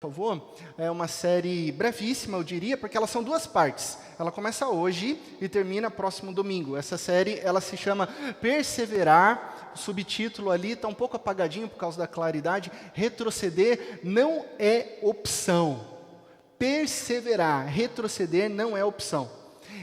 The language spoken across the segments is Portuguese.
Por favor, é uma série brevíssima, eu diria, porque elas são duas partes. Ela começa hoje e termina próximo domingo. Essa série, ela se chama Perseverar. O subtítulo ali está um pouco apagadinho por causa da claridade. Retroceder não é opção. Perseverar, retroceder não é opção.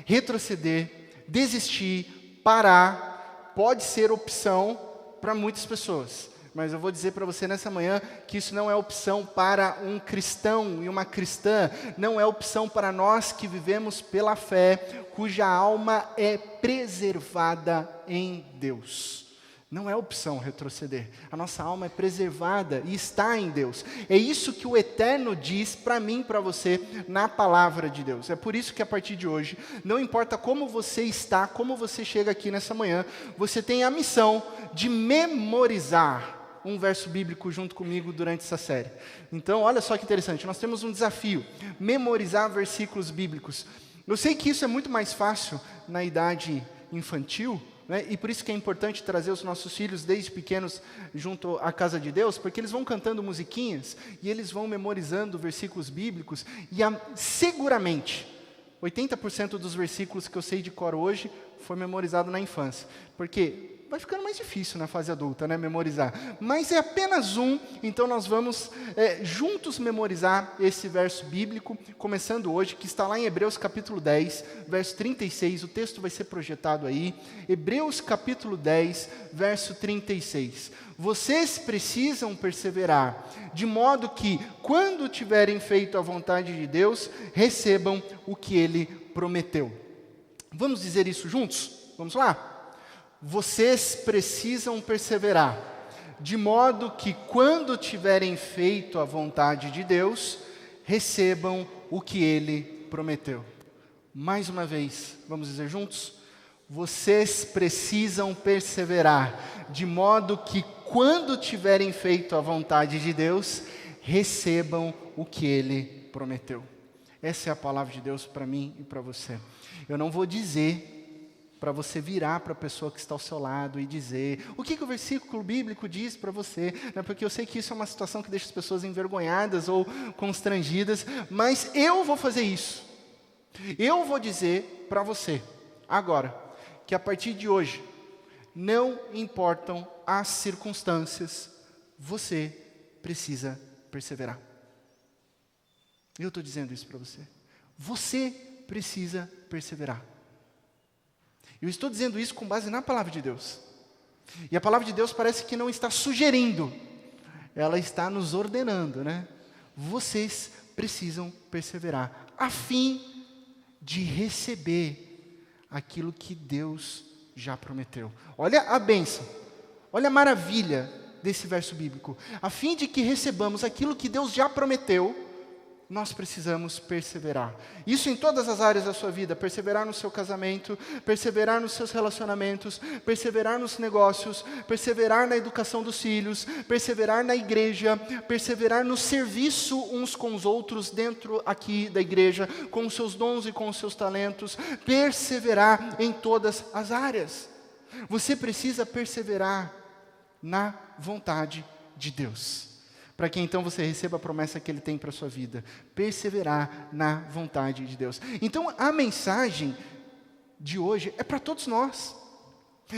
Retroceder, desistir, parar, pode ser opção para muitas pessoas. Mas eu vou dizer para você nessa manhã que isso não é opção para um cristão e uma cristã, não é opção para nós que vivemos pela fé, cuja alma é preservada em Deus. Não é opção retroceder, a nossa alma é preservada e está em Deus. É isso que o Eterno diz para mim e para você na palavra de Deus. É por isso que a partir de hoje, não importa como você está, como você chega aqui nessa manhã, você tem a missão de memorizar um verso bíblico junto comigo durante essa série. Então, olha só que interessante, nós temos um desafio, memorizar versículos bíblicos. Eu sei que isso é muito mais fácil na idade infantil, né? E por isso que é importante trazer os nossos filhos desde pequenos junto à casa de Deus, porque eles vão cantando musiquinhas e eles vão memorizando versículos bíblicos e seguramente 80% dos versículos que eu sei de cor hoje foi memorizado na infância, porque vai ficando mais difícil na fase adulta, né, memorizar. Mas é apenas um, então nós vamos juntos memorizar esse verso bíblico, começando hoje, que está lá em Hebreus capítulo 10, verso 36, o texto vai ser projetado aí. Hebreus capítulo 10, verso 36. Vocês precisam perseverar, de modo que, quando tiverem feito a vontade de Deus, recebam o que Ele prometeu. Vamos dizer isso juntos? Vamos lá? Vocês precisam perseverar, de modo que quando tiverem feito a vontade de Deus, recebam o que Ele prometeu. Mais uma vez, vamos dizer juntos? Vocês precisam perseverar, de modo que quando tiverem feito a vontade de Deus, recebam o que Ele prometeu. Essa é a palavra de Deus para mim e para você. Eu não vou dizer para você virar para a pessoa que está ao seu lado e dizer o que o versículo bíblico diz para você, né? Porque eu sei que isso é uma situação que deixa as pessoas envergonhadas ou constrangidas, mas eu vou fazer isso. Eu vou dizer para você, agora, que a partir de hoje, não importam as circunstâncias, você precisa perseverar. Eu estou dizendo isso para você. Você precisa perseverar. Eu estou dizendo isso com base na palavra de Deus. E a palavra de Deus parece que não está sugerindo, ela está nos ordenando, né? Vocês precisam perseverar, a fim de receber aquilo que Deus já prometeu. Olha a bênção, olha a maravilha desse verso bíblico. A fim de que recebamos aquilo que Deus já prometeu, nós precisamos perseverar. Isso em todas as áreas da sua vida. Perseverar no seu casamento, perseverar nos seus relacionamentos, perseverar nos negócios, perseverar na educação dos filhos, perseverar na igreja, perseverar no serviço uns com os outros dentro aqui da igreja, com os seus dons e com os seus talentos. Perseverar em todas as áreas. Você precisa perseverar na vontade de Deus, para que então você receba a promessa que Ele tem para a sua vida. Perseverar na vontade de Deus. Então a mensagem de hoje é para todos nós,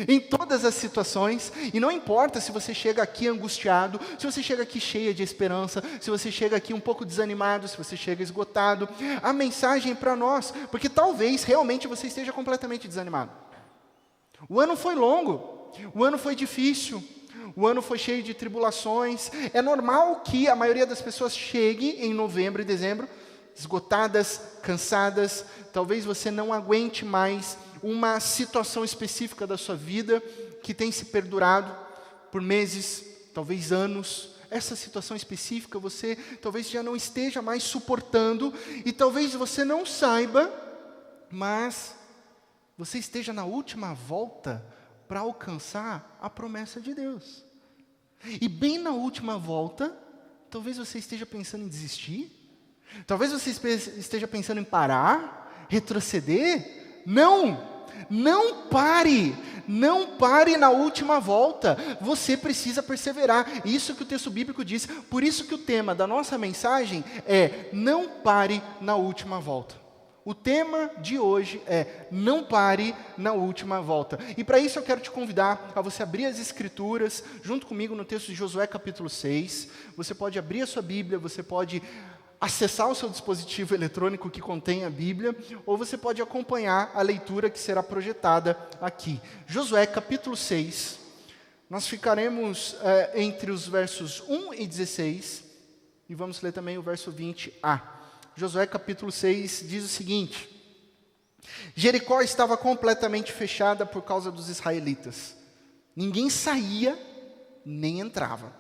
em todas as situações, e não importa se você chega aqui angustiado, se você chega aqui cheia de esperança, se você chega aqui um pouco desanimado, se você chega esgotado, a mensagem é para nós, porque talvez realmente você esteja completamente desanimado. O ano foi longo, o ano foi difícil, o ano foi cheio de tribulações. É normal que a maioria das pessoas chegue em novembro e dezembro esgotadas, cansadas. Talvez você não aguente mais uma situação específica da sua vida que tem se perdurado por meses, talvez anos. Essa situação específica você talvez já não esteja mais suportando e talvez você não saiba, mas você esteja na última volta para alcançar a promessa de Deus. E bem na última volta, talvez você esteja pensando em desistir, talvez você esteja pensando em parar, retroceder. Não! Não pare na última volta. Você precisa perseverar. Isso que o texto bíblico diz. Por isso que o tema da nossa mensagem é: não pare na última volta. O tema de hoje é: não pare na última volta. E para isso eu quero te convidar a você abrir as Escrituras, junto comigo no texto de Josué capítulo 6. Você pode abrir a sua Bíblia, você pode acessar o seu dispositivo eletrônico que contém a Bíblia, ou você pode acompanhar a leitura que será projetada aqui. Josué capítulo 6, nós ficaremos entre os versos 1 e 16, e vamos ler também o verso 20a. Josué capítulo 6 diz o seguinte: Jericó estava completamente fechada por causa dos israelitas. Ninguém saía, nem entrava.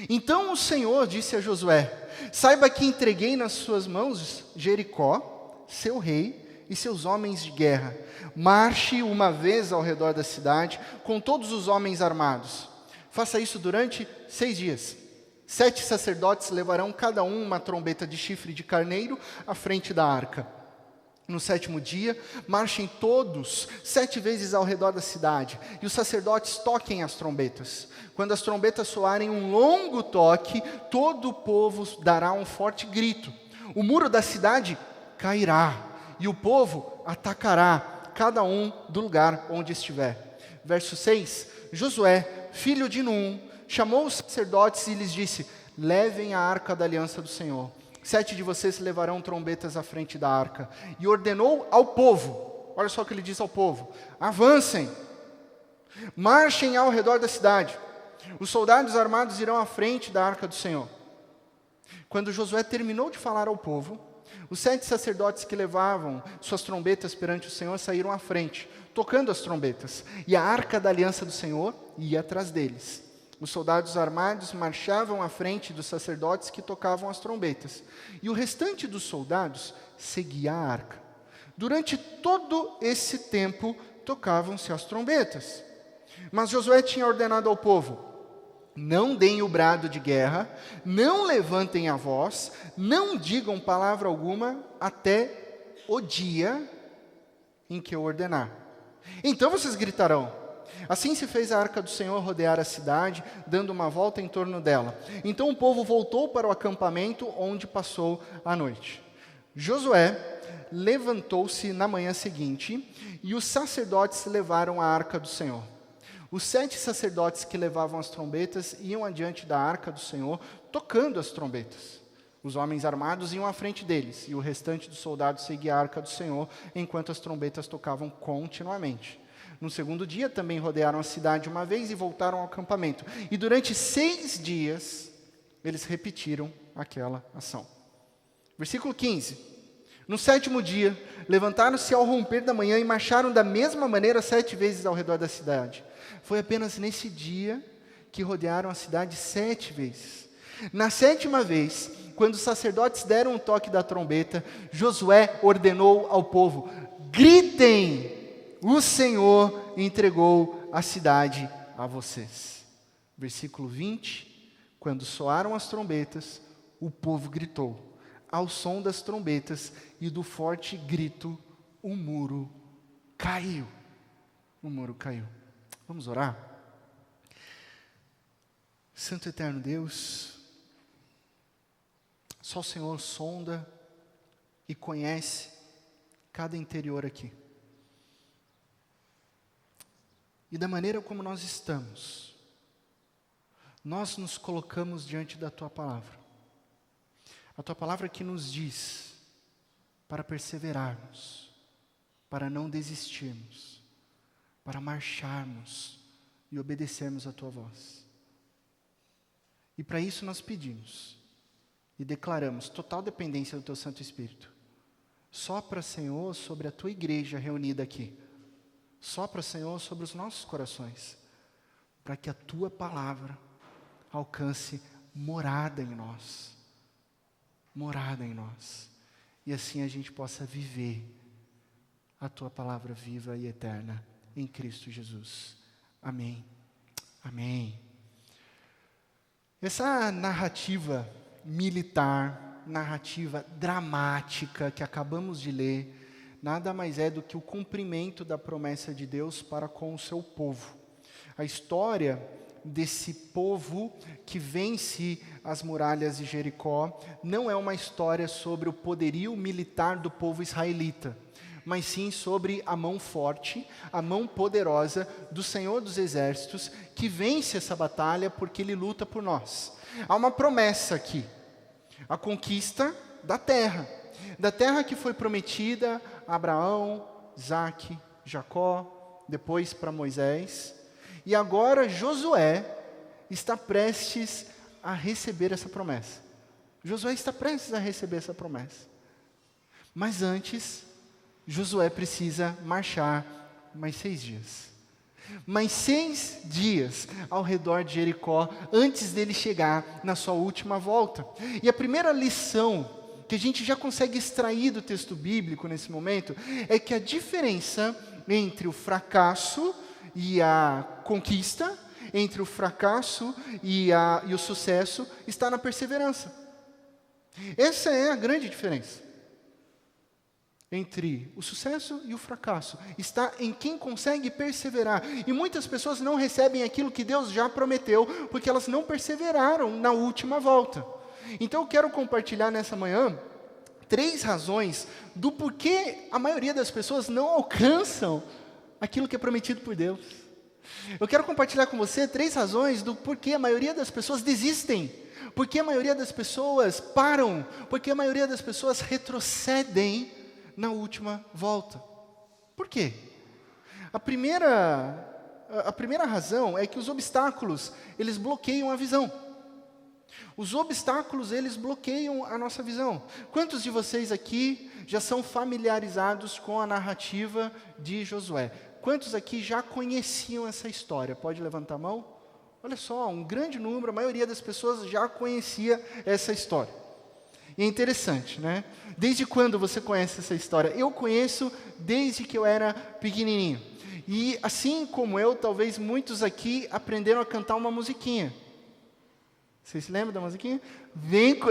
Então o Senhor disse a Josué: saiba que entreguei nas suas mãos Jericó, seu rei e seus homens de guerra. Marche uma vez ao redor da cidade com todos os homens armados. Faça isso durante 6 dias. 7 sacerdotes levarão cada um uma trombeta de chifre de carneiro à frente da arca. No 7º dia, marchem todos 7 vezes ao redor da cidade, e os sacerdotes toquem as trombetas. Quando as trombetas soarem um longo toque, todo o povo dará um forte grito. O muro da cidade cairá, e o povo atacará, cada um do lugar onde estiver. Verso 6, Josué, filho de Num, chamou os sacerdotes e lhes disse: levem a arca da aliança do Senhor. 7 de vocês levarão trombetas à frente da arca. E ordenou ao povo, olha só o que ele diz ao povo: avancem, marchem ao redor da cidade. Os soldados armados irão à frente da arca do Senhor. Quando Josué terminou de falar ao povo, os 7 sacerdotes que levavam suas trombetas perante o Senhor saíram à frente, tocando as trombetas, e a arca da aliança do Senhor ia atrás deles. Os soldados armados marchavam à frente dos sacerdotes que tocavam as trombetas, e o restante dos soldados seguia a arca. Durante todo esse tempo, tocavam-se as trombetas. Mas Josué tinha ordenado ao povo: não deem o brado de guerra, não levantem a voz, não digam palavra alguma até o dia em que eu ordenar. Então vocês gritarão. Assim se fez a arca do Senhor rodear a cidade, dando uma volta em torno dela. Então o povo voltou para o acampamento onde passou a noite. Josué levantou-se na manhã seguinte, e os sacerdotes levaram a arca do Senhor. Os 7 sacerdotes que levavam as trombetas iam adiante da arca do Senhor, tocando as trombetas. Os homens armados iam à frente deles, e o restante dos soldados seguia a arca do Senhor, enquanto as trombetas tocavam continuamente. No 2º dia, também rodearam a cidade uma vez e voltaram ao acampamento. E durante 6 dias, eles repetiram aquela ação. Versículo 15. No 7º dia, levantaram-se ao romper da manhã e marcharam da mesma maneira 7 vezes ao redor da cidade. Foi apenas nesse dia que rodearam a cidade 7 vezes. Na 7ª vez, quando os sacerdotes deram o toque da trombeta, Josué ordenou ao povo: gritem! O Senhor entregou a cidade a vocês. Versículo 20. Quando soaram as trombetas, o povo gritou. Ao som das trombetas e do forte grito, o muro caiu. O muro caiu. Vamos orar? Santo eterno Deus, só o Senhor sonda e conhece cada interior aqui. E da maneira como nós estamos, nós nos colocamos diante da Tua Palavra. A Tua Palavra que nos diz para perseverarmos, para não desistirmos, para marcharmos e obedecermos a Tua voz. E para isso nós pedimos e declaramos total dependência do Teu Santo Espírito. Sopra, Senhor, sobre a Tua igreja reunida aqui. Sopra, Senhor, sobre os nossos corações, para que a Tua Palavra alcance morada em nós. Morada em nós. E assim a gente possa viver a Tua Palavra viva e eterna em Cristo Jesus. Amém. Amém. Essa narrativa militar, narrativa dramática que acabamos de ler, nada mais é do que o cumprimento da promessa de Deus para com o seu povo. A história desse povo que vence as muralhas de Jericó não é uma história sobre o poderio militar do povo israelita, mas sim sobre a mão forte, a mão poderosa do Senhor dos Exércitos, que vence essa batalha porque Ele luta por nós. Há uma promessa aqui, a conquista da terra que foi prometida a Abraão, Isaque, Jacó, depois para Moisés, e agora Josué está prestes a receber essa promessa. Josué está prestes a receber essa promessa. Mas antes, Josué precisa marchar mais 6 dias. Mais 6 dias ao redor de Jericó, antes dele chegar na sua última volta. E a primeira lição que a gente já consegue extrair do texto bíblico nesse momento, é que a diferença entre o fracasso e a conquista, entre o fracasso e o sucesso, está na perseverança. Essa é a grande diferença entre o sucesso e o fracasso. Está em quem consegue perseverar. E muitas pessoas não recebem aquilo que Deus já prometeu, porque elas não perseveraram na última volta. Então eu quero compartilhar nessa manhã 3 razões do porquê a maioria das pessoas não alcançam aquilo que é prometido por Deus. Eu quero compartilhar com você 3 razões do porquê a maioria das pessoas desistem, porque a maioria das pessoas param, porque a maioria das pessoas retrocedem na última volta. Por quê? A primeira razão é que os obstáculos, eles bloqueiam a visão. Os obstáculos, eles bloqueiam a nossa visão. Quantos de vocês aqui já são familiarizados com a narrativa de Josué? Quantos aqui já conheciam essa história? Pode levantar a mão? Olha só, um grande número, a maioria das pessoas já conhecia essa história. E é interessante, né? Desde quando você conhece essa história? Eu conheço desde que eu era pequenininho. E assim como eu, talvez muitos aqui aprenderam a cantar uma musiquinha. Vocês se lembram da musiquinha?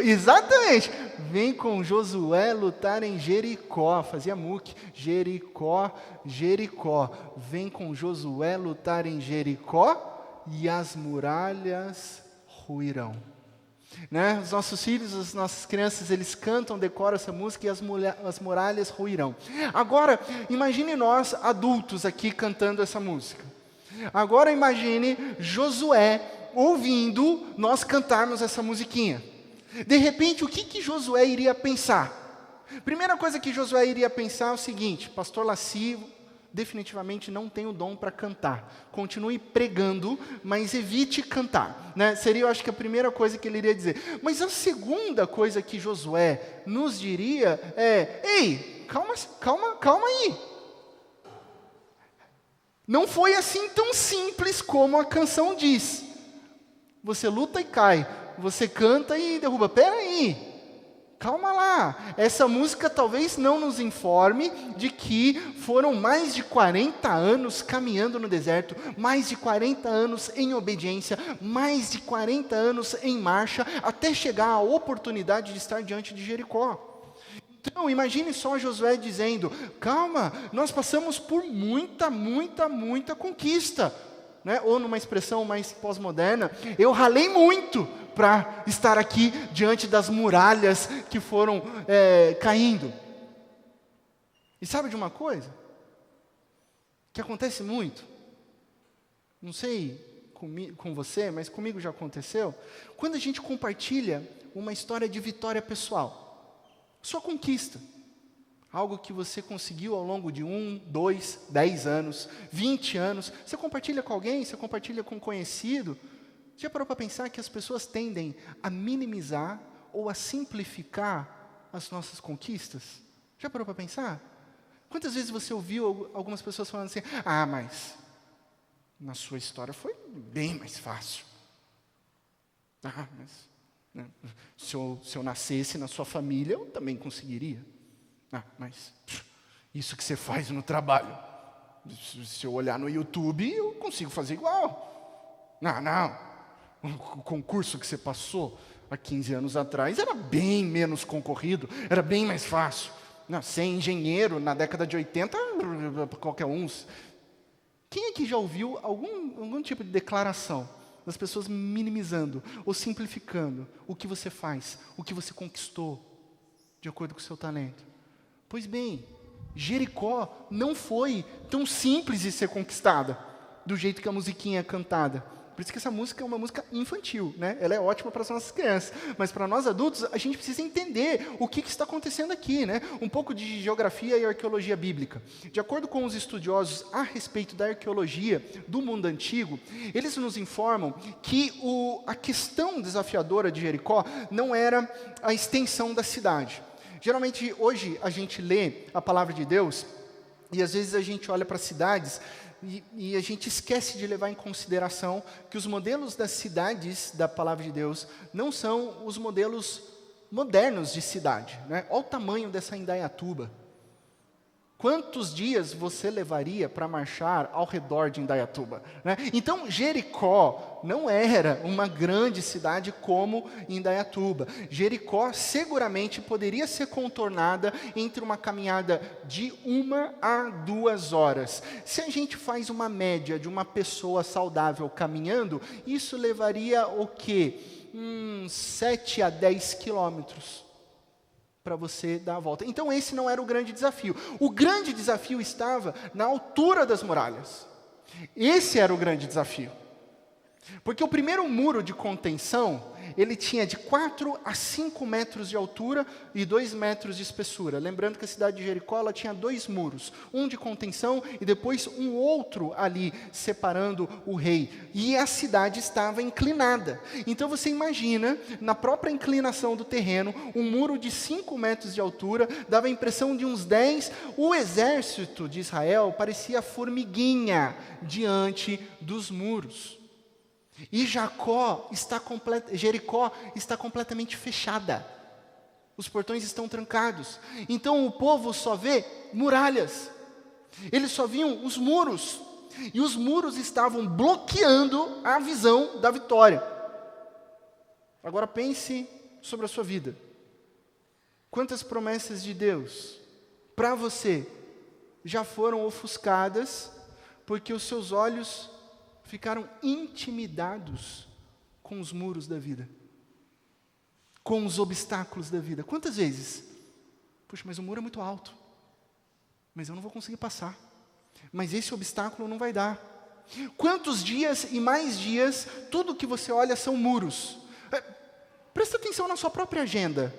Exatamente! Vem com Josué lutar em Jericó. Fazia muque. Jericó, Jericó. Vem com Josué lutar em Jericó e as muralhas ruirão. Né? Os nossos filhos, as nossas crianças, eles cantam, decoram essa música e as muralhas ruirão. Agora, imagine nós adultos aqui cantando essa música. Agora imagine Josué ouvindo nós cantarmos essa musiquinha. De repente, o que Josué iria pensar? Primeira coisa que Josué iria pensar é o seguinte: pastor Lascivo definitivamente não tem o dom para cantar. Continue pregando, mas evite cantar. Né? Seria, eu acho que a primeira coisa que ele iria dizer. Mas a segunda coisa que Josué nos diria é: ei, calma aí. Não foi assim tão simples como a canção diz. Você luta e cai, você canta e derruba. Peraí, calma lá. Essa música talvez não nos informe de que foram mais de 40 anos caminhando no deserto, mais de 40 anos em obediência, mais de 40 anos em marcha, até chegar à oportunidade de estar diante de Jericó. Então, imagine só Josué dizendo: calma, nós passamos por muita conquista. Né? Ou numa expressão mais pós-moderna, eu ralei muito para estar aqui diante das muralhas que foram caindo. E sabe de uma coisa? Que acontece muito, não sei com você, mas comigo já aconteceu, quando a gente compartilha uma história de vitória pessoal, sua conquista, algo que você conseguiu ao longo de 1, 2, 10 anos, 20 anos. Você compartilha com alguém, você compartilha com um conhecido. Já parou para pensar que as pessoas tendem a minimizar ou a simplificar as nossas conquistas? Já parou para pensar? Quantas vezes você ouviu algumas pessoas falando assim: ah, mas na sua história foi bem mais fácil. Ah, mas né, se eu nascesse na sua família, eu também conseguiria. Ah, mas isso que você faz no trabalho, se eu olhar no YouTube, eu consigo fazer igual. Não, o concurso que você passou há 15 anos atrás era bem menos concorrido, era bem mais fácil. Não, ser engenheiro na década de 80, qualquer um. Quem aqui já ouviu algum tipo de declaração das pessoas minimizando ou simplificando o que você faz, o que você conquistou, de acordo com o seu talento? Pois bem, Jericó não foi tão simples de ser conquistada, do jeito que a musiquinha é cantada. Por isso que essa música é uma música infantil, né? Ela é ótima para as nossas crianças, mas para nós adultos, a gente precisa entender o que está acontecendo aqui, né? Um pouco de geografia e arqueologia bíblica. De acordo com os estudiosos a respeito da arqueologia do mundo antigo, eles nos informam que a questão desafiadora de Jericó não era a extensão da cidade. Geralmente, hoje, a gente lê a palavra de Deus, e às vezes a gente olha para cidades, e a gente esquece de levar em consideração que os modelos das cidades da palavra de Deus não são os modelos modernos de cidade, né? Olha o tamanho dessa Indaiatuba. Quantos dias você levaria para marchar ao redor de Indaiatuba, né? Então, Jericó não era uma grande cidade como Indaiatuba. Jericó seguramente poderia ser contornada entre uma caminhada de 1 a 2 horas. Se a gente faz uma média de uma pessoa saudável caminhando, isso levaria o quê? 7 a 10 quilômetros para você dar a volta. Então esse não era o grande desafio. O grande desafio estava na altura das muralhas. Esse era o grande desafio. Porque o primeiro muro de contenção, ele tinha de 4 a 5 metros de altura e 2 metros de espessura. Lembrando que a cidade de Jericó, ela tinha 2 muros. Um de contenção e depois um outro ali, separando o rei. E a cidade estava inclinada. Então você imagina, na própria inclinação do terreno, um muro de 5 metros de altura, dava a impressão de uns 10. O exército de Israel parecia formiguinha diante dos muros. E Jericó está completamente fechada. Os portões estão trancados. Então o povo só vê muralhas. Eles só viam os muros. E os muros estavam bloqueando a visão da vitória. Agora pense sobre a sua vida. Quantas promessas de Deus para você já foram ofuscadas porque os seus olhos ficaram intimidados com os muros da vida, com os obstáculos da vida? Quantas vezes? Puxa, mas o muro é muito alto, mas eu não vou conseguir passar, mas esse obstáculo não vai dar. Quantos dias e mais dias, tudo que você olha são muros. Presta atenção na sua própria agenda,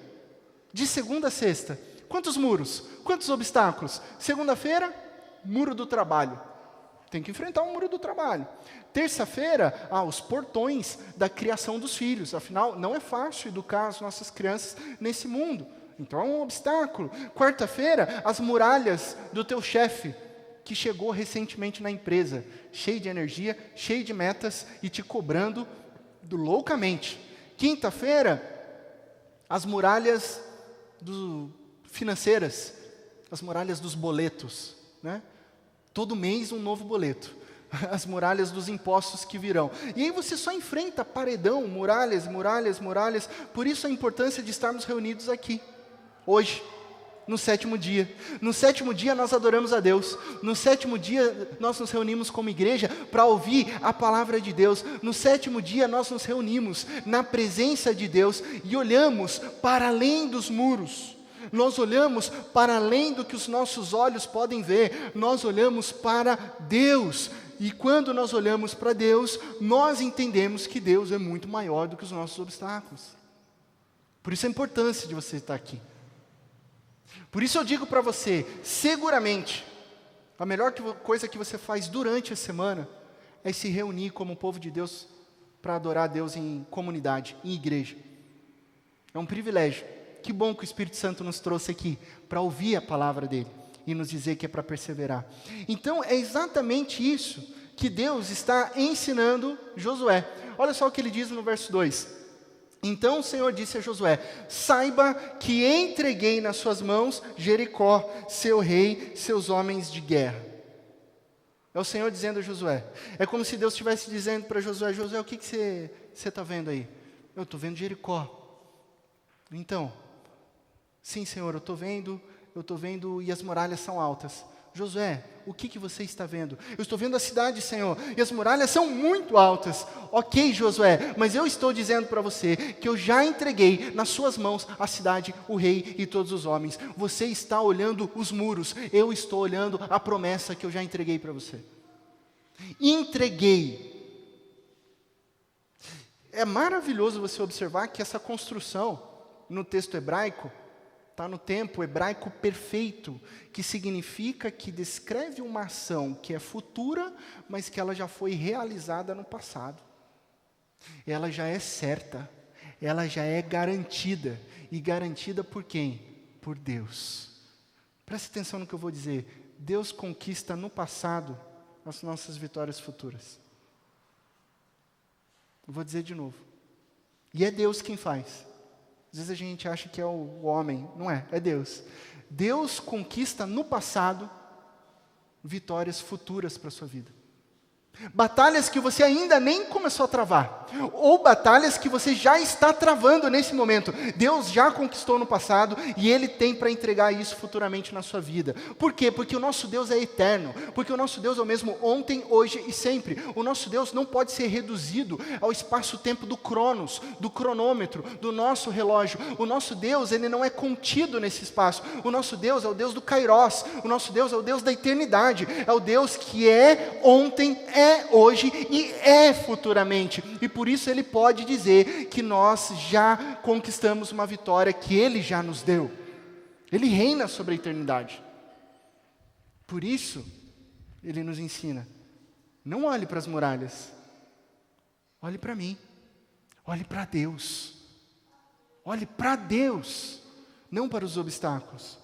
de segunda a sexta. Quantos muros? Quantos obstáculos? Segunda-feira, muro do trabalho. Tem que enfrentar o muro do trabalho. Terça-feira, os portões da criação dos filhos. Afinal, não é fácil educar as nossas crianças nesse mundo. Então é um obstáculo. Quarta-feira, as muralhas do teu chefe, que chegou recentemente na empresa, cheio de energia, cheio de metas e te cobrando loucamente. Quinta-feira, as muralhas financeiras, as muralhas dos boletos, né? Todo mês um novo boleto. As muralhas dos impostos que virão. E aí você só enfrenta paredão, muralhas, muralhas, muralhas. Por isso a importância de estarmos reunidos aqui, hoje, no 7º dia. No 7º dia nós adoramos a Deus. No 7º dia nós nos reunimos como igreja para ouvir a palavra de Deus. No 7º dia nós nos reunimos na presença de Deus e olhamos para além dos muros. Nós olhamos para além do que os nossos olhos podem ver, nós olhamos para Deus. E quando nós olhamos para Deus, nós entendemos que Deus é muito maior do que os nossos obstáculos. Por isso a importância de você estar aqui. Por isso eu digo para você, seguramente, a melhor coisa que você faz durante a semana é se reunir como povo de Deus para adorar a Deus em comunidade, em igreja. É um privilégio. Que bom que o Espírito Santo nos trouxe aqui para ouvir a palavra dele e nos dizer que é para perseverar. Então é exatamente isso que Deus está ensinando Josué. Olha só o que ele diz no verso 2. Então o Senhor disse a Josué: saiba que entreguei nas suas mãos Jericó, seu rei, seus homens de guerra. É o Senhor dizendo a Josué. É como se Deus estivesse dizendo para Josué: Josué, o que você está vendo aí? Eu estou vendo Jericó. Então, sim, Senhor, eu estou vendo eu estou vendo e as muralhas são altas. Josué, o que você está vendo? Eu estou vendo a cidade, Senhor, e as muralhas são muito altas. Ok, Josué, mas eu estou dizendo para você que eu já entreguei nas suas mãos a cidade, o rei e todos os homens. Você está olhando os muros, eu estou olhando a promessa que eu já entreguei para você. Entreguei. É maravilhoso você observar que essa construção no texto hebraico está no tempo hebraico perfeito, que significa que descreve uma ação que é futura, mas que ela já foi realizada no passado. Ela já é certa, ela já é garantida. E garantida por quem? Por Deus. Preste atenção no que eu vou dizer. Deus conquista no passado as nossas vitórias futuras. Eu vou dizer de novo. E é Deus quem faz. Às vezes a gente acha que é o homem. Não é, é Deus. Deus conquista no passado vitórias futuras para a sua vida. Batalhas que você ainda nem começou a travar, ou batalhas que você já está travando nesse momento. Deus já conquistou no passado e Ele tem para entregar isso futuramente na sua vida. Por quê? Porque o nosso Deus é eterno, porque o nosso Deus é o mesmo ontem, hoje e sempre. O nosso Deus não pode ser reduzido ao espaço-tempo do cronos, do cronômetro, do nosso relógio. O nosso Deus, Ele não é contido nesse espaço. O nosso Deus é o Deus do Kairos, o nosso Deus é o Deus da eternidade, é o Deus que é ontem, é hoje e é futuramente. E por isso Ele pode dizer que nós já conquistamos uma vitória que Ele já nos deu. Ele reina sobre a eternidade. Por isso, Ele nos ensina: não olhe para as muralhas, olhe para mim, olhe para Deus. Olhe para Deus, não para os obstáculos.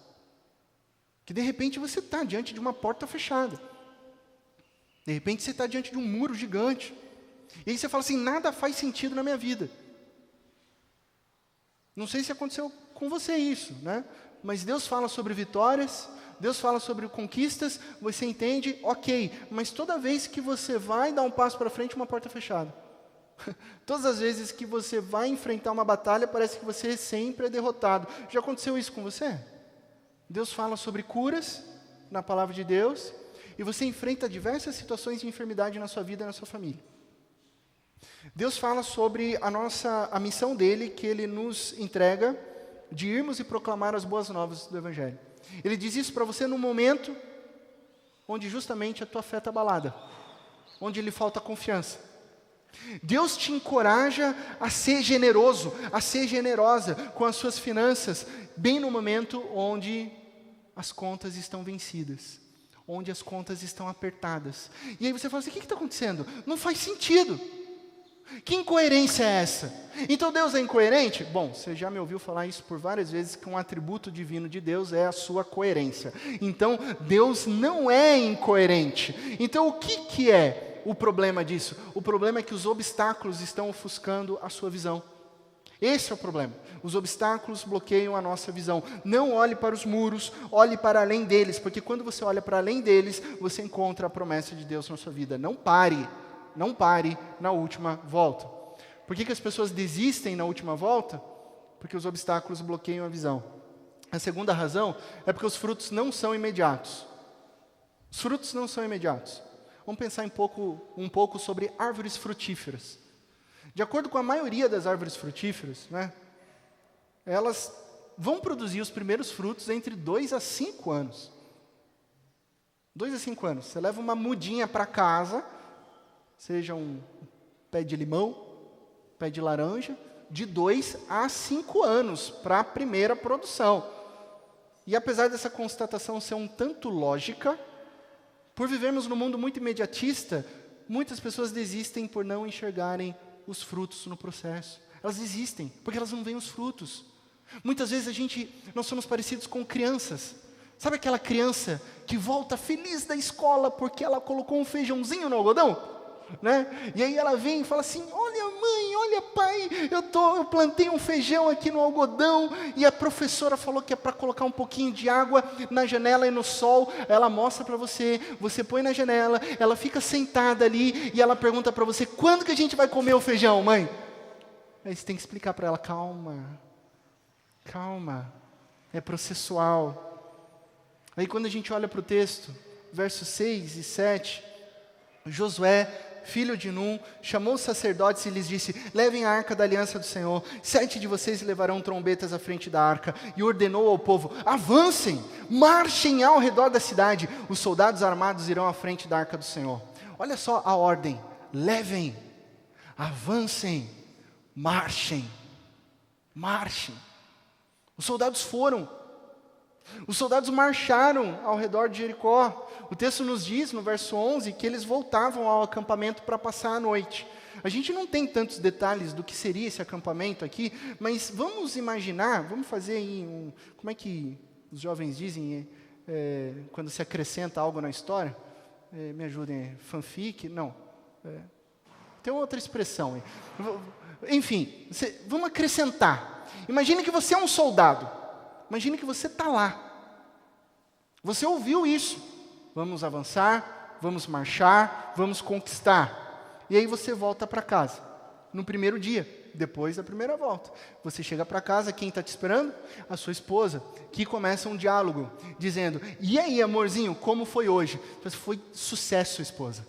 Que de repente você está diante de uma porta fechada. De repente você está diante de um muro gigante. E aí você fala assim: nada faz sentido na minha vida. Não sei se aconteceu com você isso, né? Mas Deus fala sobre vitórias, Deus fala sobre conquistas, você entende, ok. Mas toda vez que você vai dar um passo para frente, uma porta fechada. Todas as vezes que você vai enfrentar uma batalha, parece que você sempre é derrotado. Já aconteceu isso com você? Deus fala sobre curas na palavra de Deus, e você enfrenta diversas situações de enfermidade na sua vida e na sua família. Deus fala sobre a missão dele, que ele nos entrega, de irmos e proclamar as boas novas do Evangelho. Ele diz isso para você num momento onde justamente a tua fé está abalada, onde lhe falta confiança. Deus te encoraja a ser generoso, a ser generosa com as suas finanças, bem no momento onde as contas estão vencidas, onde as contas estão apertadas. E aí você fala assim: o que está acontecendo? Não faz sentido. Que incoerência é essa? Então Deus é incoerente? Bom, você já me ouviu falar isso por várias vezes, que um atributo divino de Deus é a sua coerência. Então Deus não é incoerente. Então o que é o problema disso? O problema é que os obstáculos estão ofuscando a sua visão. Esse é o problema. Os obstáculos bloqueiam a nossa visão. Não olhe para os muros, olhe para além deles, porque quando você olha para além deles, você encontra a promessa de Deus na sua vida. Não pare na última volta. Por que as pessoas desistem na última volta? Porque os obstáculos bloqueiam a visão. A segunda razão é porque os frutos não são imediatos. Os frutos não são imediatos. Vamos pensar um pouco sobre árvores frutíferas. De acordo com a maioria das árvores frutíferas, né, elas vão produzir os primeiros frutos entre 2 a 5 anos. 2 a 5 anos. Você leva uma mudinha para casa, seja um pé de limão, pé de laranja, de 2 a 5 anos para a primeira produção. E apesar dessa constatação ser um tanto lógica, por vivermos num mundo muito imediatista, muitas pessoas desistem por não enxergarem os frutos no processo. Elas desistem, porque elas não veem os frutos. Muitas vezes nós somos parecidos com crianças. Sabe aquela criança que volta feliz da escola porque ela colocou um feijãozinho no algodão? Né? E aí ela vem e fala assim: olha mãe, olha pai, eu plantei um feijão aqui no algodão e a professora falou que é para colocar um pouquinho de água na janela e no sol. Ela mostra para você, você põe na janela, ela fica sentada ali e ela pergunta para você: quando que a gente vai comer o feijão, mãe? Aí você tem que explicar para ela: calma, é processual. Aí quando a gente olha para o texto, versos 6 e 7, Josué, filho de Num, chamou os sacerdotes e lhes disse: levem a arca da aliança do Senhor, 7 de vocês levarão trombetas à frente da arca, e ordenou ao povo: avancem, marchem ao redor da cidade, os soldados armados irão à frente da arca do Senhor. Olha só a ordem: levem, avancem, marchem, marchem. Os soldados foram, os soldados marcharam ao redor de Jericó. O texto nos diz, no verso 11, que eles voltavam ao acampamento para passar a noite. A gente não tem tantos detalhes do que seria esse acampamento aqui, mas vamos imaginar, vamos fazer aí como é que os jovens dizem, quando se acrescenta algo na história? Me ajudem, fanfic? Não. Tem outra expressão. Enfim, vamos acrescentar. Imagine que você é um soldado. Imagine que você está lá. Você ouviu isso. Vamos avançar, vamos marchar, vamos conquistar. E aí você volta para casa, no primeiro dia, depois da primeira volta. Você chega para casa, quem está te esperando? A sua esposa, que começa um diálogo, dizendo: e aí, amorzinho, como foi hoje? Foi sucesso, esposa.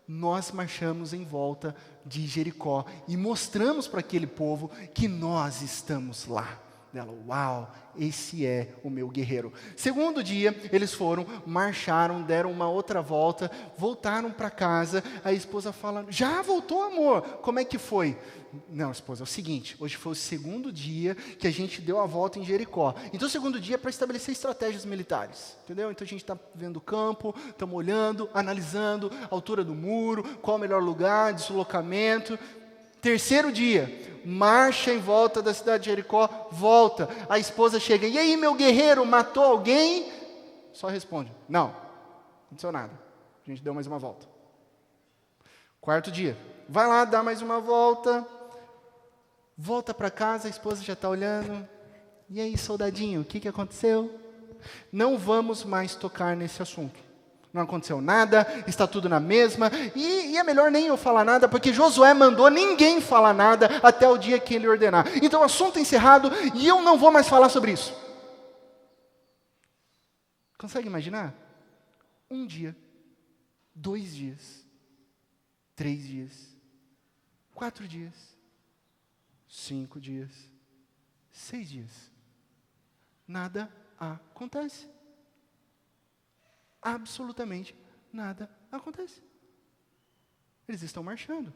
Nós marchamos em volta de Jericó e mostramos para aquele povo que nós estamos lá. Ela: uau, esse é o meu guerreiro. Segundo dia, eles foram, marcharam, deram uma outra volta, voltaram para casa. A esposa fala: já voltou, amor? Como é que foi? Não, esposa, é o seguinte, hoje foi o segundo dia que a gente deu a volta em Jericó. Então o segundo dia é para estabelecer estratégias militares, entendeu? Então a gente está vendo o campo, estamos olhando, analisando a altura do muro, qual o melhor lugar, deslocamento. Terceiro dia, marcha em volta da cidade de Jericó, volta. A esposa chega: e aí, meu guerreiro, matou alguém? Só responde: não, não aconteceu nada. A gente deu mais uma volta. Quarto dia, vai lá, dá mais uma volta. Volta para casa, a esposa já está olhando: e aí, soldadinho, o que aconteceu? Não vamos mais tocar nesse assunto. Não aconteceu nada, está tudo na mesma, e é melhor nem eu falar nada, porque Josué mandou ninguém falar nada até o dia que ele ordenar. Então o assunto é encerrado e eu não vou mais falar sobre isso. Consegue imaginar? 1 dia, 2 dias, 3 dias, 4 dias, 5 dias, 6 dias. Nada acontece. Absolutamente nada acontece. Eles estão marchando.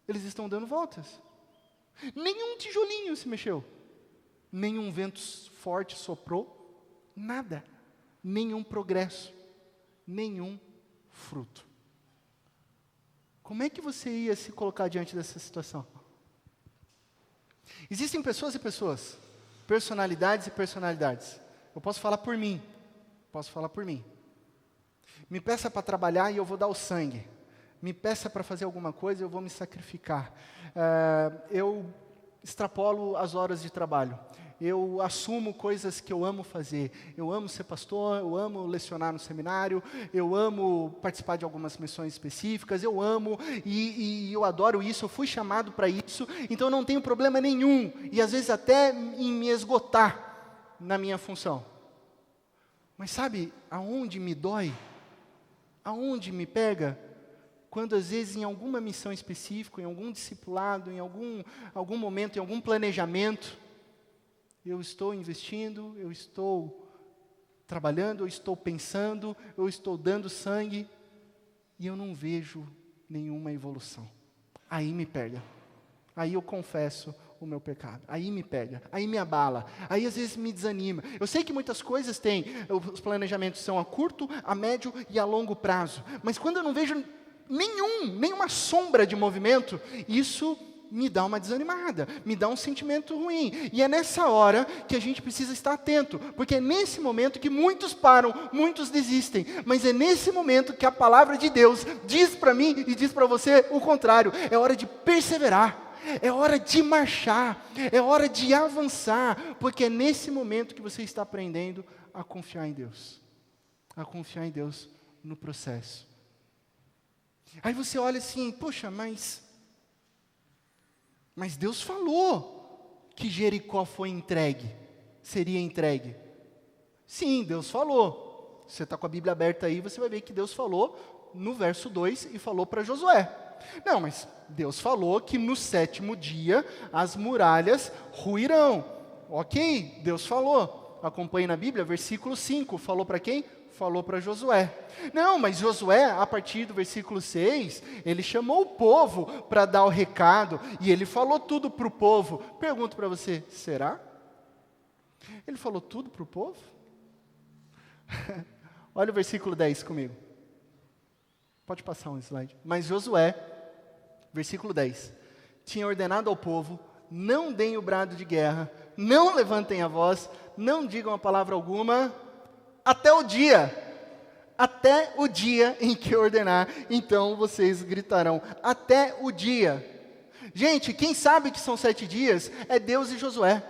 Eles estão dando voltas. Nenhum tijolinho se mexeu. Nenhum vento forte soprou. Nada. Nenhum progresso. Nenhum fruto. Como é que você ia se colocar diante dessa situação? Existem pessoas e pessoas. Personalidades e personalidades. Eu posso falar por mim. Me peça para trabalhar e eu vou dar o sangue. Me peça para fazer alguma coisa e eu vou me sacrificar. Eu extrapolo as horas de trabalho. Eu assumo coisas que eu amo fazer. Eu amo ser pastor, eu amo lecionar no seminário, eu amo participar de algumas missões específicas, eu amo e eu adoro isso, eu fui chamado para isso, então eu não tenho problema nenhum, e às vezes até em me esgotar na minha função. Mas sabe aonde me dói? Aonde me pega? Quando às vezes em alguma missão específica, em algum discipulado, em algum momento, em algum planejamento, eu estou investindo, eu estou trabalhando, eu estou pensando, eu estou dando sangue, e eu não vejo nenhuma evolução. Aí me pega. Aí eu confesso o meu pecado. Aí me pega, aí me abala, aí às vezes me desanima. Eu sei que muitas coisas têm, os planejamentos são a curto, a médio e a longo prazo, mas quando eu não vejo nenhuma sombra de movimento, isso me dá uma desanimada, me dá um sentimento ruim. E é nessa hora que a gente precisa estar atento, porque é nesse momento que muitos param, muitos desistem, mas é nesse momento que a palavra de Deus diz para mim e diz para você o contrário. É hora de perseverar. É hora de marchar, é hora de avançar, porque é nesse momento que você está aprendendo a confiar em Deus no processo. Aí você olha assim: poxa, mas Deus falou que Jericó seria entregue. Sim, Deus falou. Você está com a Bíblia aberta aí, você vai ver que Deus falou no verso 2 e falou para Josué. Não, mas Deus falou que no 7º dia as muralhas ruirão. Ok, Deus falou. Acompanhe na Bíblia, versículo 5. Falou para quem? Falou para Josué. Não, mas Josué, a partir do versículo 6, ele chamou o povo para dar o recado, e ele falou tudo para o povo. Pergunto para você, será? Ele falou tudo para o povo? Olha o versículo 10 comigo. Pode passar um slide. Mas Josué, versículo 10, tinha ordenado ao povo, não deem o brado de guerra, não levantem a voz, não digam a palavra alguma, até o dia em que eu ordenar, então vocês gritarão, até o dia. Gente, quem sabe que são 7 dias é Deus e Josué.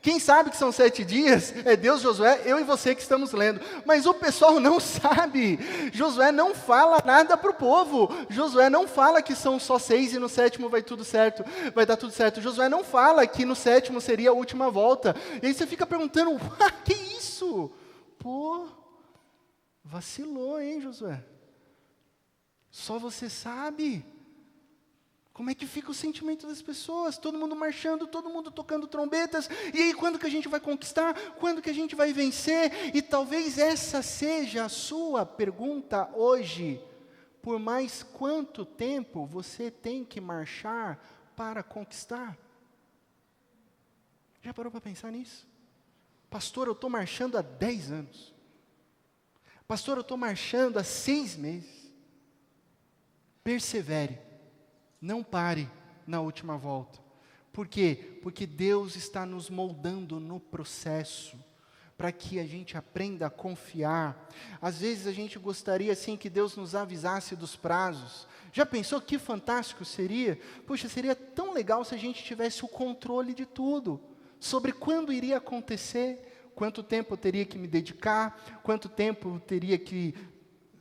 Quem sabe que são 7 dias é Deus, Josué, eu e você que estamos lendo. Mas o pessoal não sabe. Josué não fala nada para o povo. Josué não fala que são só 6 e no 7º vai tudo certo, vai dar tudo certo. Josué não fala que no 7º seria a última volta. E aí você fica perguntando, que isso? Pô, vacilou, hein, Josué? Só você sabe. Como é que fica o sentimento das pessoas? Todo mundo marchando, todo mundo tocando trombetas. E aí, quando que a gente vai conquistar? Quando que a gente vai vencer? E talvez essa seja a sua pergunta hoje. Por mais quanto tempo você tem que marchar para conquistar? Já parou para pensar nisso? Pastor, eu estou marchando há 10 anos. Pastor, eu estou marchando há 6 meses. Persevere. Não pare na última volta. Por quê? Porque Deus está nos moldando no processo, para que a gente aprenda a confiar. Às vezes a gente gostaria assim que Deus nos avisasse dos prazos. Já pensou que fantástico seria? Puxa, seria tão legal se a gente tivesse o controle de tudo, sobre quando iria acontecer, quanto tempo eu teria que me dedicar, quanto tempo eu teria que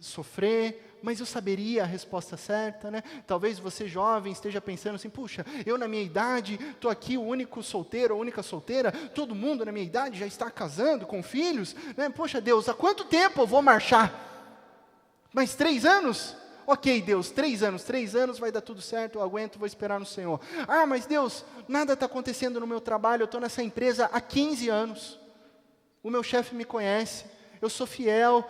sofrer, mas eu saberia a resposta certa, né? Talvez você jovem esteja pensando assim, puxa, eu na minha idade, estou aqui o único solteiro, a única solteira, todo mundo na minha idade já está casando, com filhos, né? Poxa Deus, há quanto tempo eu vou marchar? Mais 3 anos? Ok Deus, 3 anos vai dar tudo certo, eu aguento, vou esperar no Senhor. Ah, mas Deus, nada está acontecendo no meu trabalho, eu estou nessa empresa há 15 anos, o meu chefe me conhece, eu sou fiel,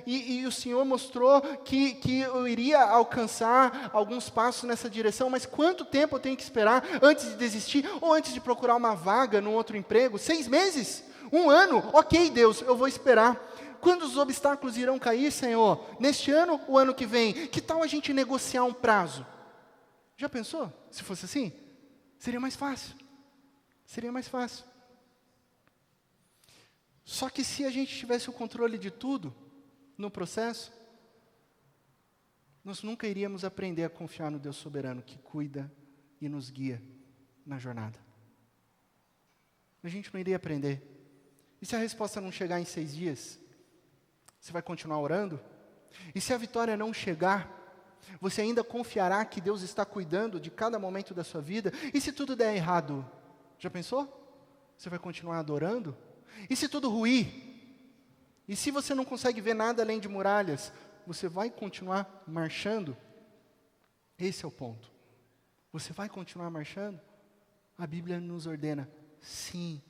e o Senhor mostrou que eu iria alcançar alguns passos nessa direção, mas quanto tempo eu tenho que esperar antes de desistir, ou antes de procurar uma vaga num outro emprego? 6 meses? 1 ano? Ok Deus, eu vou esperar. Quando os obstáculos irão cair, Senhor? Neste ano ou ano que vem? Que tal a gente negociar um prazo? Já pensou? Se fosse assim? Seria mais fácil. Seria mais fácil. Só que se a gente tivesse o controle de tudo no processo, nós nunca iríamos aprender a confiar no Deus soberano que cuida e nos guia na jornada. A gente não iria aprender. E se a resposta não chegar em 6 dias, você vai continuar orando? E se a vitória não chegar, você ainda confiará que Deus está cuidando de cada momento da sua vida? E se tudo der errado? Já pensou? Você vai continuar adorando? E se tudo ruir? E se você não consegue ver nada além de muralhas? Você vai continuar marchando? Esse é o ponto. Você vai continuar marchando? A Bíblia nos ordena, sim,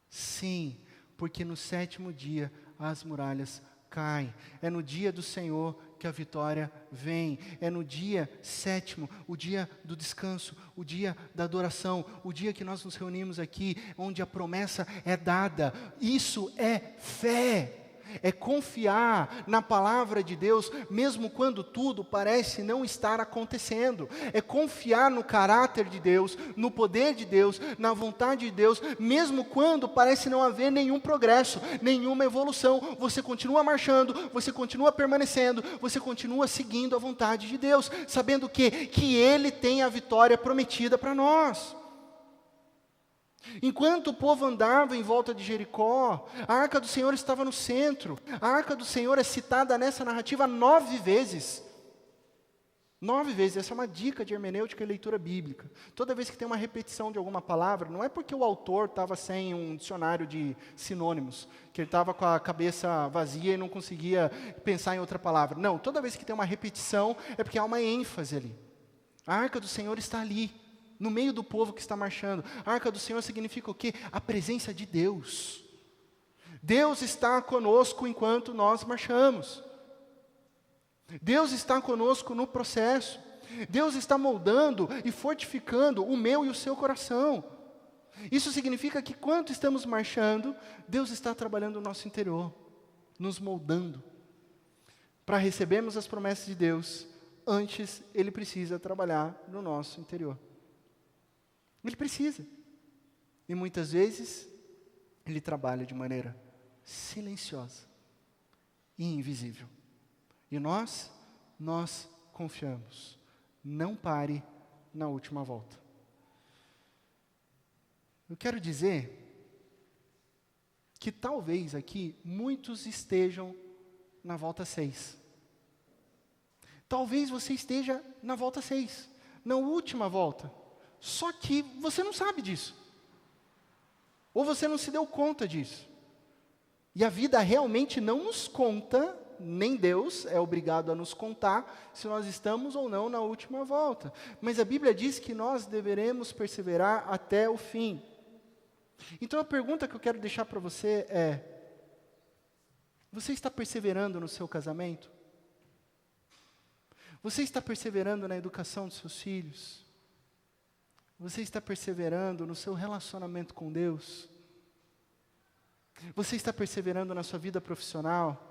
sim, porque no 7º dia as muralhas caem. É no dia do Senhor que a vitória vem. É no dia 7º, o dia do descanso, o dia da adoração, o dia que nós nos reunimos aqui, onde a promessa é dada. Isso é fé. É confiar na palavra de Deus, mesmo quando tudo parece não estar acontecendo. É confiar no caráter de Deus, no poder de Deus, na vontade de Deus, mesmo quando parece não haver nenhum progresso, nenhuma evolução. Você continua marchando, você continua permanecendo, você continua seguindo a vontade de Deus, sabendo que Ele tem a vitória prometida para nós. Enquanto o povo andava em volta de Jericó, a arca do Senhor estava no centro. A arca do Senhor é citada nessa narrativa 9 vezes. 9 vezes, essa é uma dica de hermenêutica e leitura bíblica. Toda vez que tem uma repetição de alguma palavra, não é porque o autor estava sem um dicionário de sinônimos, que ele estava com a cabeça vazia e não conseguia pensar em outra palavra. Não, toda vez que tem uma repetição, é porque há uma ênfase ali. A arca do Senhor está ali, no meio do povo que está marchando. A arca do Senhor significa o quê? A presença de Deus. Deus está conosco enquanto nós marchamos. Deus está conosco no processo. Deus está moldando e fortificando o meu e o seu coração. Isso significa que quando estamos marchando, Deus está trabalhando no nosso interior, nos moldando. Para recebermos as promessas de Deus, antes Ele precisa trabalhar no nosso interior. Ele precisa. E muitas vezes, Ele trabalha de maneira silenciosa e invisível. E nós confiamos. Não pare na última volta. Eu quero dizer que talvez aqui muitos estejam na volta 6. Talvez você esteja na volta 6, na última volta. Só que você não sabe disso. Ou você não se deu conta disso. E a vida realmente não nos conta, nem Deus é obrigado a nos contar se nós estamos ou não na última volta. Mas a Bíblia diz que nós deveremos perseverar até o fim. Então a pergunta que eu quero deixar para você é: você está perseverando no seu casamento? Você está perseverando na educação dos seus filhos? Você está perseverando no seu relacionamento com Deus? Você está perseverando na sua vida profissional?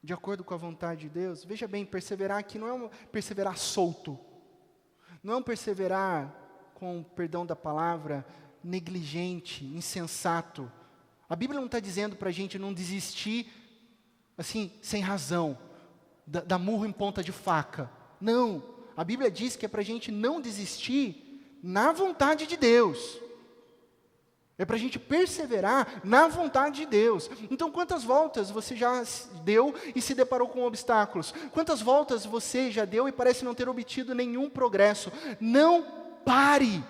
De acordo com a vontade de Deus? Veja bem, perseverar aqui não é um perseverar solto. Não é um perseverar, com perdão da palavra, negligente, insensato. A Bíblia não está dizendo para a gente não desistir, assim, sem razão, da murro em ponta de faca. Não, a Bíblia diz que é para a gente não desistir na vontade de Deus. É para a gente perseverar na vontade de Deus. Então, quantas voltas você já deu e se deparou com obstáculos? Quantas voltas você já deu e parece não ter obtido nenhum progresso? Não pare!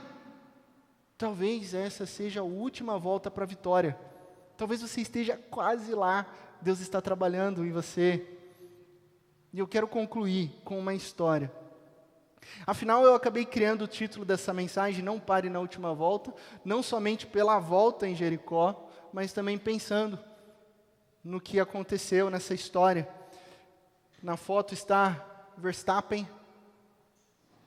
Talvez essa seja a última volta para a vitória. Talvez você esteja quase lá. Deus está trabalhando em você. E eu quero concluir com uma história. Afinal, eu acabei criando o título dessa mensagem, Não Pare na Última Volta, não somente pela volta em Jericó, mas também pensando no que aconteceu nessa história. Na foto está Verstappen,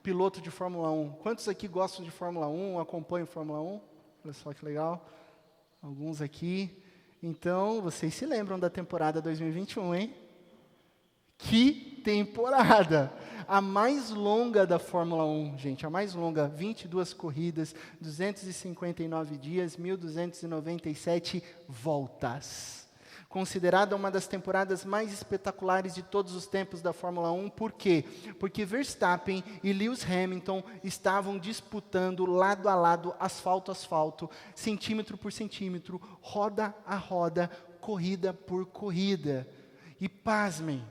piloto de Fórmula 1. Quantos aqui gostam de Fórmula 1, acompanham Fórmula 1? Olha só que legal. Alguns aqui. Então, vocês se lembram da temporada 2021, hein? Que temporada! A mais longa da Fórmula 1, gente, a mais longa, 22 corridas, 259 dias, 1.297 voltas. Considerada uma das temporadas mais espetaculares de todos os tempos da Fórmula 1, por quê? Porque Verstappen e Lewis Hamilton estavam disputando lado a lado, asfalto a asfalto, centímetro por centímetro, roda a roda, corrida por corrida. E pasmem,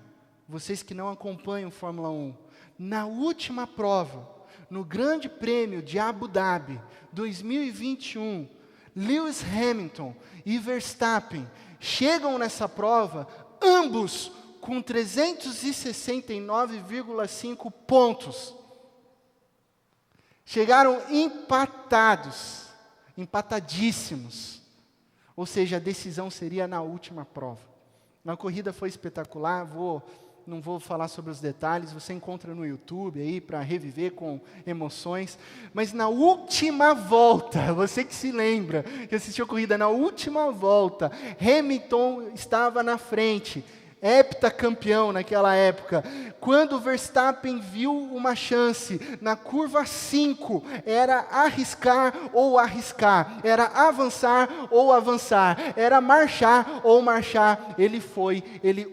vocês que não acompanham Fórmula 1, na última prova, no Grande Prêmio de Abu Dhabi 2021, Lewis Hamilton e Verstappen chegam nessa prova, ambos com 369,5 pontos. Chegaram empatados, empatadíssimos. Ou seja, a decisão seria na última prova. A corrida foi espetacular, não vou falar sobre os detalhes, você encontra no YouTube aí para reviver com emoções. Mas na última volta, você que se lembra, que assistiu a corrida, na última volta, Hamilton estava na frente, heptacampeão naquela época. Quando Verstappen viu uma chance, na curva 5, era arriscar ou arriscar, era avançar ou avançar, era marchar ou marchar. Ele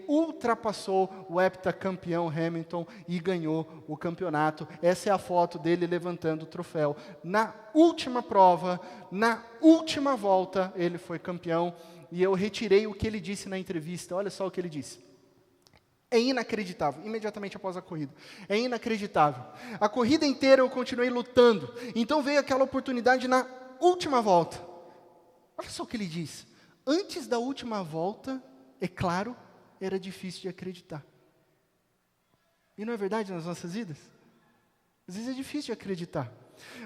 ultrapassou o heptacampeão Hamilton e ganhou o campeonato. Essa é a foto dele levantando o troféu. Na última prova, na última volta, ele foi campeão. E eu retirei o que ele disse na entrevista. Olha só o que ele disse. É inacreditável, imediatamente após a corrida. É inacreditável. A corrida inteira eu continuei lutando. Então veio aquela oportunidade na última volta. Olha só o que ele diz. Antes da última volta, é claro, era difícil de acreditar. E não é verdade nas nossas vidas? Às vezes é difícil de acreditar.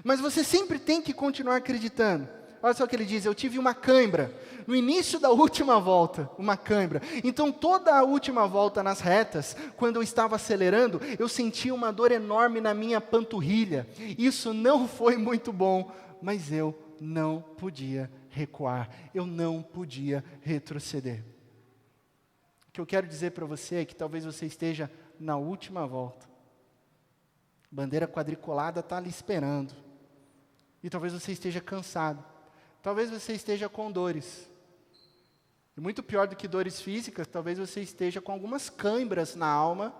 Mas você sempre tem que continuar acreditando. Olha só o que ele diz, eu tive uma cãibra, no início da última volta, uma cãibra. Então toda a última volta nas retas, quando eu estava acelerando, eu sentia uma dor enorme na minha panturrilha. Isso não foi muito bom, mas eu não podia recuar, eu não podia retroceder. O que eu quero dizer para você é que talvez você esteja na última volta. Bandeira quadriculada está ali esperando. E talvez você esteja cansado. Talvez você esteja com dores. E muito pior do que dores físicas, talvez você esteja com algumas cãibras na alma,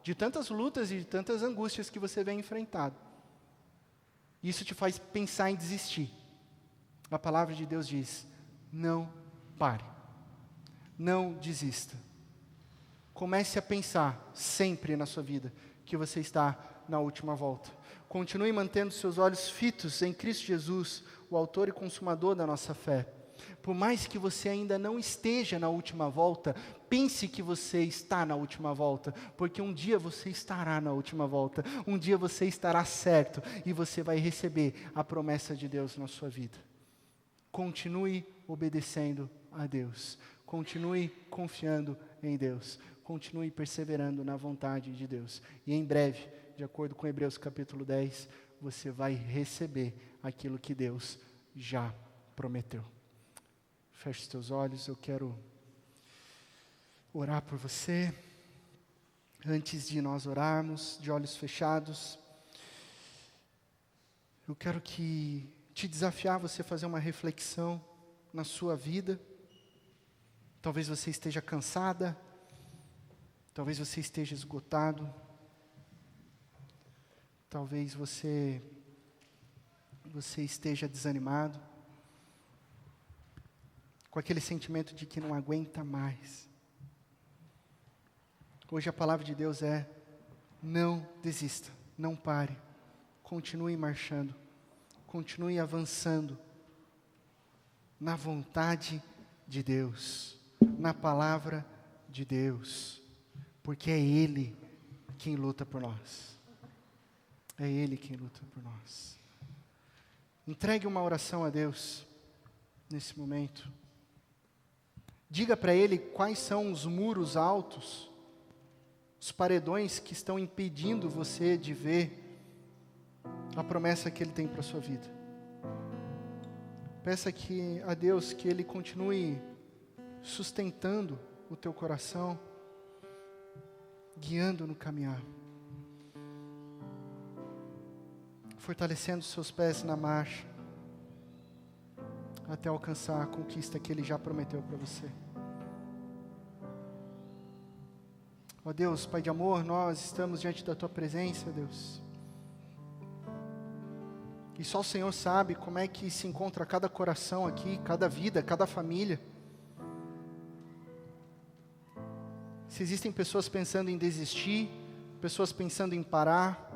de tantas lutas e de tantas angústias que você vem enfrentado. Isso te faz pensar em desistir. A palavra de Deus diz, não pare. Não desista. Comece a pensar sempre na sua vida que você está na última volta. Continue mantendo seus olhos fitos em Cristo Jesus, o autor e consumador da nossa fé. Por mais que você ainda não esteja na última volta, pense que você está na última volta, porque um dia você estará na última volta, um dia você estará certo e você vai receber a promessa de Deus na sua vida. Continue obedecendo a Deus, continue confiando em Deus, continue perseverando na vontade de Deus. E em breve, de acordo com Hebreus capítulo 10, você vai receber aquilo que Deus já prometeu. Feche os teus olhos, eu quero orar por você. Antes de nós orarmos, de olhos fechados, eu quero te desafiar você a fazer uma reflexão na sua vida. Talvez você esteja cansada, talvez você esteja esgotado, talvez você esteja desanimado, com aquele sentimento de que não aguenta mais. Hoje a palavra de Deus é, não desista, não pare, continue marchando, continue avançando, na vontade de Deus, na palavra de Deus, porque é Ele quem luta por nós. É Ele quem luta por nós. Entregue uma oração a Deus nesse momento. Diga para Ele quais são os muros altos, os paredões que estão impedindo você de ver a promessa que Ele tem para a sua vida. Peça a Deus que Ele continue sustentando o teu coração, guiando no caminhar, fortalecendo os seus pés na marcha, até alcançar a conquista que Ele já prometeu para você. Ó Deus, Pai de amor, nós estamos diante da Tua presença, Deus. E só o Senhor sabe como é que se encontra cada coração aqui, cada vida, cada família. Se existem pessoas pensando em desistir, pessoas pensando em parar,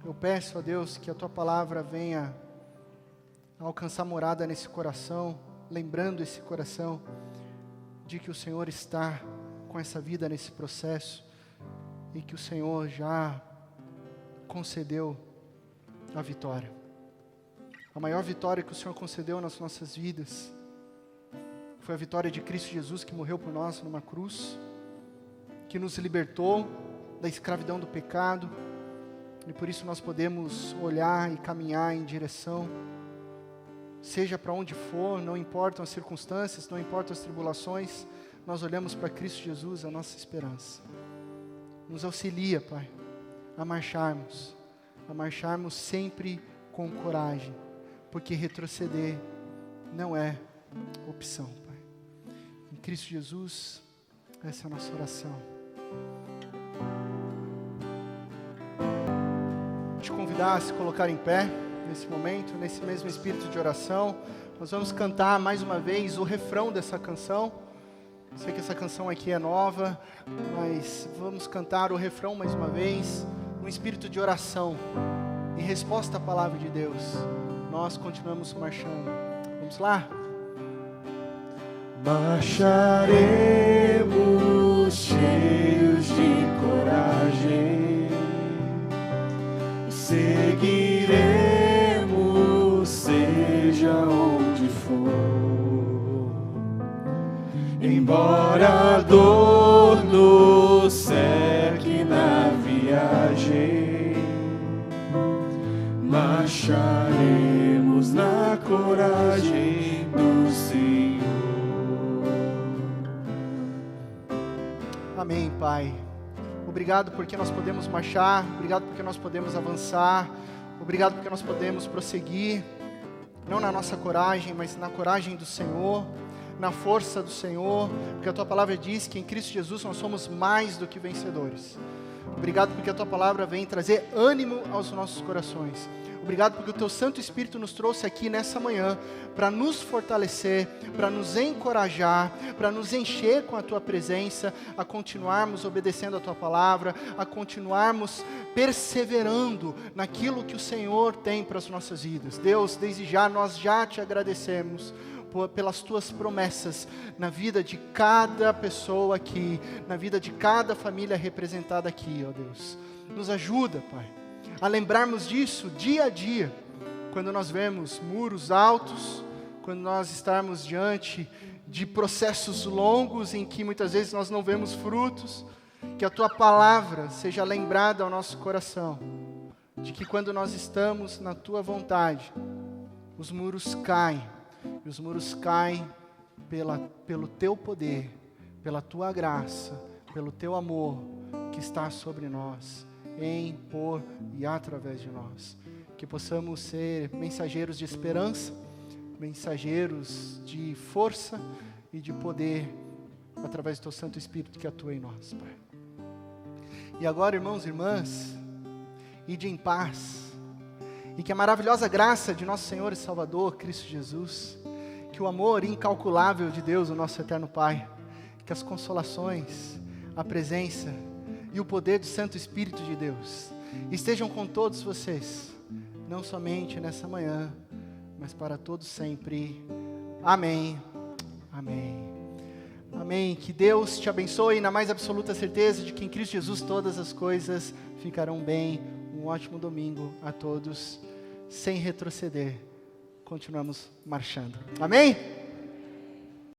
eu peço a Deus que a Tua palavra venha alcançar morada nesse coração, lembrando esse coração de que o Senhor está com essa vida nesse processo e que o Senhor já concedeu a vitória. A maior vitória que o Senhor concedeu nas nossas vidas foi a vitória de Cristo Jesus, que morreu por nós numa cruz, que nos libertou da escravidão do pecado, e por isso nós podemos olhar e caminhar em direção, seja para onde for, não importam as circunstâncias, não importam as tribulações, nós olhamos para Cristo Jesus, a nossa esperança. Nos auxilia, Pai, a marcharmos sempre com coragem, porque retroceder não é opção, Pai. Em Cristo Jesus, essa é a nossa oração. Te convidar a se colocar em pé nesse momento, nesse mesmo espírito de oração. Nós vamos cantar mais uma vez o refrão dessa canção. Sei que essa canção aqui é nova, mas vamos cantar o refrão mais uma vez, um espírito de oração, em resposta à palavra de Deus. Nós continuamos marchando. Vamos lá? Marcharemos cheios de coragem, seguiremos, seja onde for. Embora a dor nos cerque na viagem, marcharemos na coragem do Senhor. Amém, Pai. Obrigado porque nós podemos marchar, obrigado porque nós podemos avançar, obrigado porque nós podemos prosseguir, não na nossa coragem, mas na coragem do Senhor, na força do Senhor, porque a Tua palavra diz que em Cristo Jesus nós somos mais do que vencedores. Obrigado porque a Tua palavra vem trazer ânimo aos nossos corações. Obrigado porque o Teu Santo Espírito nos trouxe aqui nessa manhã para nos fortalecer, para nos encorajar, para nos encher com a Tua presença, a continuarmos obedecendo a Tua palavra, a continuarmos perseverando naquilo que o Senhor tem para as nossas vidas. Deus, desde já, nós já Te agradecemos pelas Tuas promessas na vida de cada pessoa aqui, na vida de cada família representada aqui, ó Deus. Nos ajuda, Pai, a lembrarmos disso dia a dia, quando nós vemos muros altos, quando nós estamos diante de processos longos em que muitas vezes nós não vemos frutos, que a Tua palavra seja lembrada ao nosso coração, de que quando nós estamos na Tua vontade, os muros caem, e os muros caem pelo Teu poder, pela Tua graça, pelo Teu amor que está sobre nós, em, por e através de nós. Que possamos ser mensageiros de esperança, mensageiros de força e de poder, através do Teu Santo Espírito que atua em nós, Pai. E agora, irmãos e irmãs, ide em paz, e que a maravilhosa graça de nosso Senhor e Salvador, Cristo Jesus, que o amor incalculável de Deus, o nosso eterno Pai, que as consolações, a presença e o poder do Santo Espírito de Deus estejam com todos vocês, não somente nessa manhã, mas para todos sempre. Amém. Amém. Amém. Que Deus te abençoe na mais absoluta certeza de que em Cristo Jesus todas as coisas ficarão bem. Um ótimo domingo a todos, sem retroceder. Continuamos marchando. Amém?